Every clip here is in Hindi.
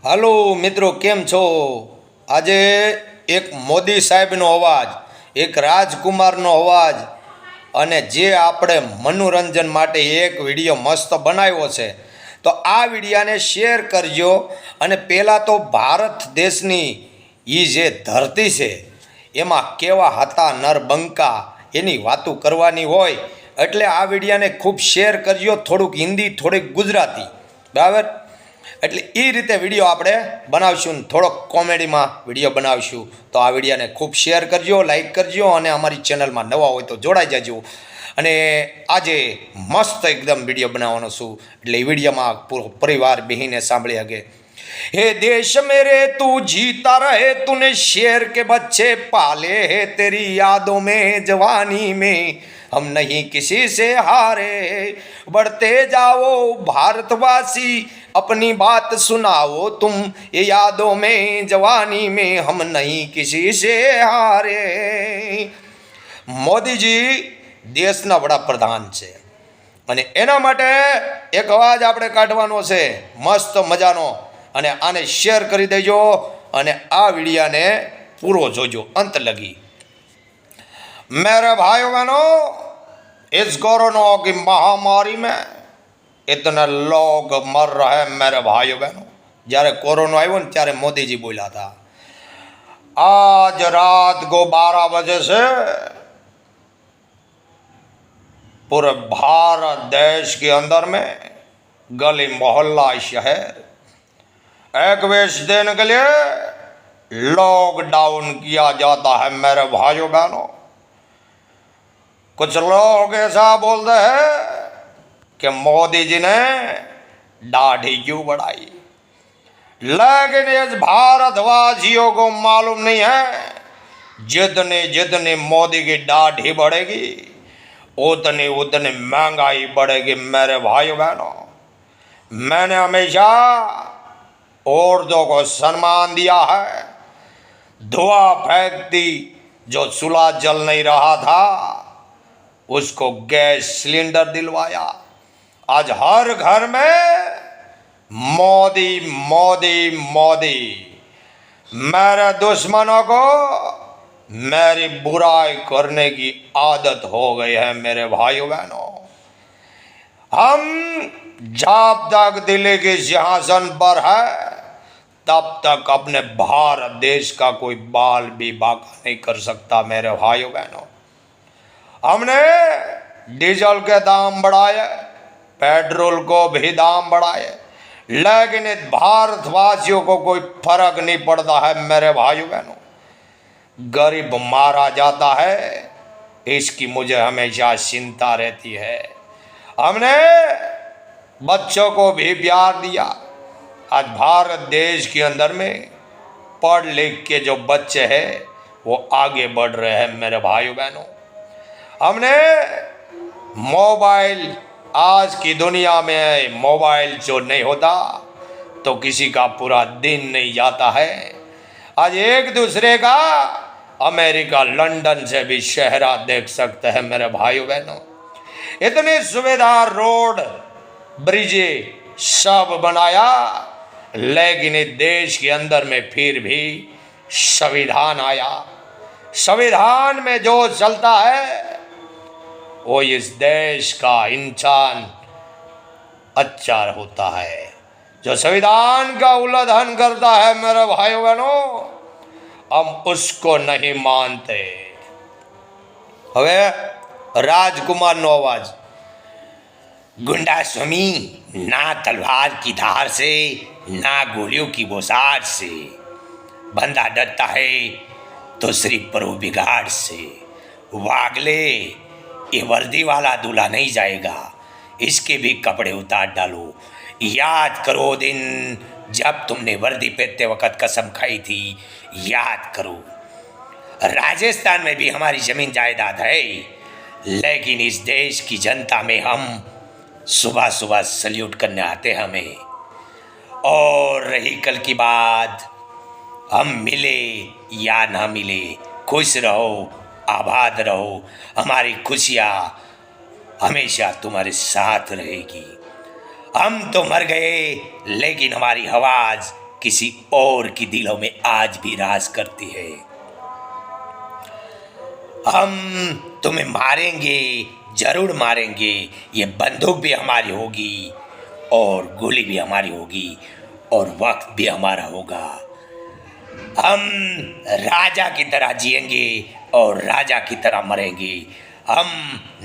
હાલો મિત્રો, કેમ છો? આજે એક મોદી સાહેબનો અવાજ, એક રાજકુમારનો અવાજ અને જે આપણે મનોરંજન માટે એક વિડીયો મસ્ત બનાવ્યો છે, તો આ વિડીયાને શેર કરજો. અને પહેલાં તો ભારત દેશની એ જે ધરતી છે એમાં કેવા હતા નરબંકા એની વાતો કરવાની હોય, એટલે આ વિડીયાને ખૂબ શેર કરજો. થોડુંક હિન્દી, થોડીક ગુજરાતી, બરાબર? એટલે એ રીતે વિડીયો આપણે બનાવશું ને થોડોક કોમેડીમાં વિડીયો બનાવશું. તો આ વિડીયોને ખૂબ શેર કરજો, લાઈક કરજો અને અમારી ચેનલમાં નવા હોય તો જોડાઈ જજો. અને આજે મસ્ત એકદમ વિડીયો બનાવવાનો છું, એટલે એ વિડીયોમાં પૂરો પરિવાર બેહીને સાંભળી શકે. हे देश मेरे तू जीता रहे, तूने शेर के बच्चे पाले है, तेरी यादों में जवानी में हम नहीं किसी से हारे, बढ़ते जाओ भारतवासी अपनी बात सुनाओ तुम, ये यादों में जवानी में हम नहीं किसी से हारे. મોદીજી દેશના વડાપ્રધાન છે અને એના માટે એક અવાજ આપણે કાઢવાનો છે મસ્ત મજાનો, અને આને શેર કરી દેજો અને આ વિડીયાને પૂરો જોજો અંત લગી. मेरे भाइयों बहनों, इस कोरोना की महामारी में इतने लोग मर रहे हैं मेरे भाइयों बहनों. જ્યારે કોરોના આવ્યો ને ત્યારે મોદીજી બોલ્યા હતા, आज रात को 12 बजे से पूरे भारत देश के अंदर में गली मोहल्ला शहर 21 दिन के लिए लॉकडाउन किया जाता है मेरे भाइयों बहनों. कुछ लोग ऐसा बोलते हैं कि मोदी जी ने दाढ़ी क्यों बढ़ाई, लेकिन इस भारतवासियों को मालूम नहीं है जितनी जितनी मोदी की दाढ़ी बढ़ेगी उतनी उतनी महंगाई बढ़ेगी मेरे भाइयों बहनों. मैंने हमेशा औरतों को सम्मान दिया है. धुआं फेंकती जो चूल्हा जल नहीं रहा था उसको गैस सिलेंडर दिलवाया. आज हर घर में मोदी मोदी मोदी. मेरे दुश्मनों को मेरी बुराई करने की आदत हो गई है मेरे भाइयों बहनों. हम जब तक दिल्ली के सिंहासन पर है तब तक अपने भारत देश का कोई बाल भी बाका नहीं कर सकता मेरे भाइयों बहनों. हमने डीजल के दाम बढ़ाए, पेट्रोल को भी दाम बढ़ाए, लेकिन भारतवासियों को कोई फर्क नहीं पड़ता है मेरे भाइयों बहनों. गरीब मारा जाता है, इसकी मुझे हमेशा चिंता रहती है. हमने बच्चों को भी प्यार दिया. आज भारत देश के अंदर में पढ़ लिख के जो बच्चे हैं वो आगे बढ़ रहे हैं मेरे भाइयों बहनों. हमने मोबाइल, आज की दुनिया में मोबाइल जो नहीं होता तो किसी का पूरा दिन नहीं जाता है. आज एक दूसरे का अमेरिका, लंदन से भी चेहरा देख सकते हैं मेरे भाइयों बहनों. इतनी सुविधा, रोड, ब्रिजे सब बनाया, लेकिन इस देश के अंदर में फिर भी संविधान आया. संविधान में जो चलता है वो इस देश का इंसान अच्छा होता है. जो संविधान का उल्लंघन करता है मेरे भाइयों बहनों, हम उसको नहीं मानते. હવે राजकुमारનો अवाज. गुंडा स्वामी ना तलवार की धार से ना गोलियों की बौछार से, बंदा डरता है तो सिर्फ परो बिगाड़ से. वागले ये वर्दी वाला दूल्हा नहीं जाएगा, इसके भी कपड़े उतार डालो. याद करो दिन जब तुमने वर्दी पहनते वक्त कसम खाई थी, याद करो. राजस्थान में भी हमारी जमीन जायदाद है, लेकिन इस देश की जनता में हम सुबह सुबह सल्यूट करने आते हमें. और रही कल की बात, हम मिले या ना मिले, खुश रहो, आबाद रहो. हमारी खुशियाँ हमेशा तुम्हारे साथ रहेगी. हम तो मर गए लेकिन हमारी आवाज़ किसी और की दिलों में आज भी राज करती है। हम तुम्हें मारेंगे, जरूर मारेंगे। ये बंदूक भी हमारी होगी और गोली भी हमारी होगी और वक्त भी हमारा होगा। हम राजा की तरह जिएंगे और राजा की तरह मरेंगे। हम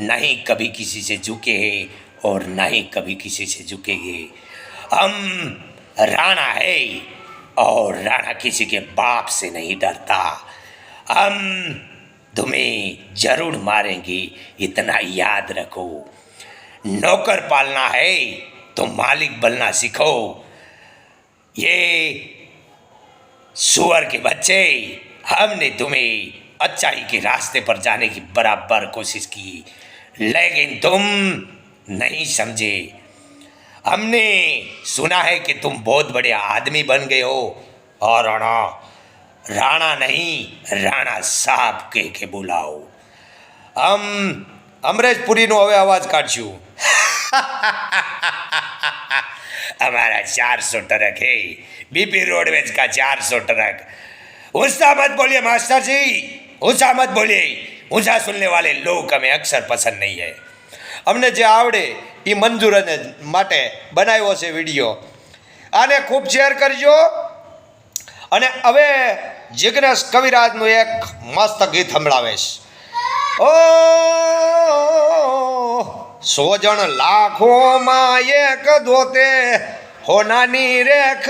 नहीं कभी किसी से झुके हैं और नहीं कभी किसी से झुकेंगे। हम राणा है और राणा किसी के बाप से नहीं डरता। हम तुम्हें जरूर मारेंगे, इतना याद रखो। नौकर पालना है तो मालिक बनना सीखो। ये सुअर के बच्चे, हमने तुम्हें अच्छाई के रास्ते पर जाने की बराबर कोशिश की, लेकिन तुम नहीं समझे। हमने सुना है कि तुम बहुत बड़े आदमी बन गए हो और राणा नहीं, राणा साहब कह के बुलाओ। हम અમરેશપુરીનો હવે અવાજ કાઢશું। हमारा 400 ट्रक है, बीपी रोडवेज का 400 ट्रक। ऊंचा मत बोलिए मास्टर जी, ऊंचा मत बोलिए। ऊंचा सुनने वाले लोग हमें अक्सर पसंद नहीं है। અમને જે આવડે એ મંજૂરને માટે બનાવ્યો છે વિડીયો, આને ખૂબ શેર કરજો। અને હવે જિગ્નેશ કવિરાજનું એક મસ્ત ગીત સંભળાવીશ। ઓ સોજણ લાખોમાં એક ધોતે હોનાની રેખ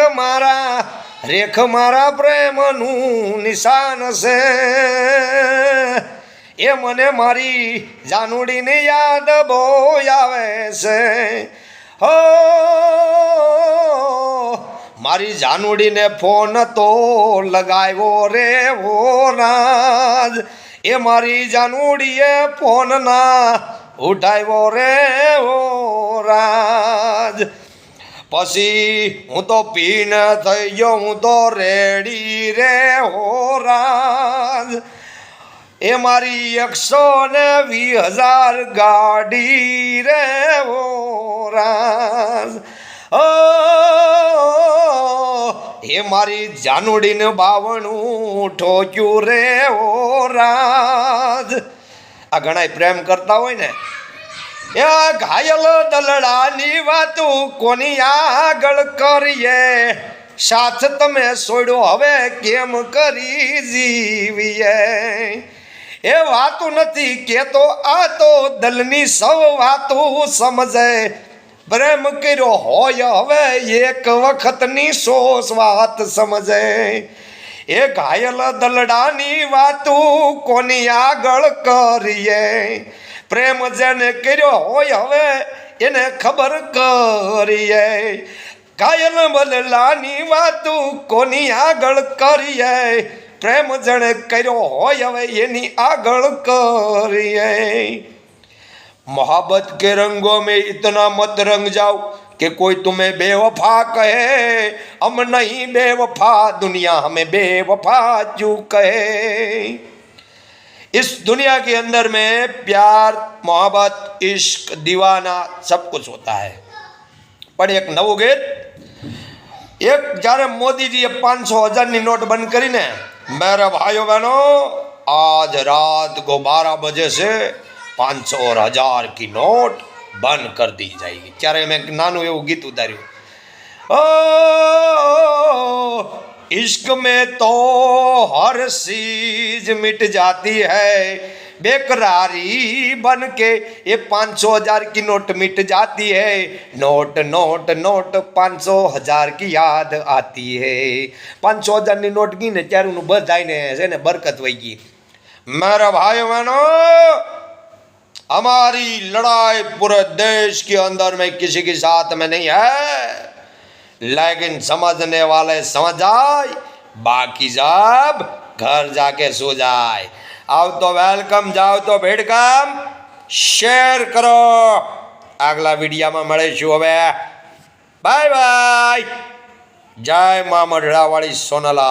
મારા પ્રેમનું નિશાન છે। એ મને મારી જાનુડીની યાદ બહુ આવે છે। હો મારી જાનુડીને ફોન તો લગાવ્યો રે ઓ રાજ, એ મારી જાનુડીએ ફોન ના ઉઠાવ્યો રે ઓ રાજ। પછી હું તો પીને થઈ ગયો, હું તો રેડી રે ઓ રાજ। એ મારી 120,000 ગાડી રે ઓ રાજ। એ મારી જાનુડીને 52 ઠોક્યું રે ઓ રાજ। આ ઘણા પ્રેમ કરતા હોય ને, એ ઘાયલ દલડાની વાતું કોની આગળ કરીએ, સાથ તમે છોડ્યો હવે કેમ કરી જીવીએ। એ વાતું નથી કેતો, આ તો દલની સૌ વાતું સમજે। પ્રેમ કર્યો હોય હવે એક વખતની 100 વાત સમજે। એ ઘાયલ દલડાની વાતું કોની આગળ કરીએ, પ્રેમ જેને કર્યો હોય હવે એને ખબર કરીએ। ઘાયલ દલડાની વાતું કોની આગળ કરીએ, પ્રેમ જેને કર્યો હોય હવે એની આગળ કરીએ। मोहब्बत के रंगों में इतना मत रंग जाओ कि कोई तुम्हें बेवफा कहे। हम नहीं बेवफा, दुनिया हमें बेवफा क्यों कहे। इस दुनिया के अंदर में प्यार, मोहब्बत, इश्क, दीवाना सब कुछ होता है। पर एक नवो गीत, एक જ્યારે મોદીજીએ 500,000ની નોટ બંધ કરીને, मेरे भाइयों बहनों आज रात को 12 बजे से 500 और 1000 की नोट बंद कर दी जाएगी। ત્યારે મેં નાનું એવું ગીત ઉતાર્યું। ओ इश्क में तो हर चीज मिट जाती है, बेकरारी बन के ये 500,000 की नोट मिट जाती है। नोट नोट नोट 500,000 की याद आती है। 500,000 ની નોટ ગઈ ને ત્યારે બધાને છે ને બરકત વહી ગઈ। मेरा भाई बहनों, हमारी लड़ाई पूरे देश के अंदर में किसी के साथ में नहीं है, लेकिन समझने वाले समझ आए, बाकी सब घर जाके सो जाए। आओ तो वेलकम, जाओ तो भेड़कम, शेयर करो। अगला वीडियो में મળીશું હવે। Bye bye. जय मां मढ़ड़ा वाली सोनला।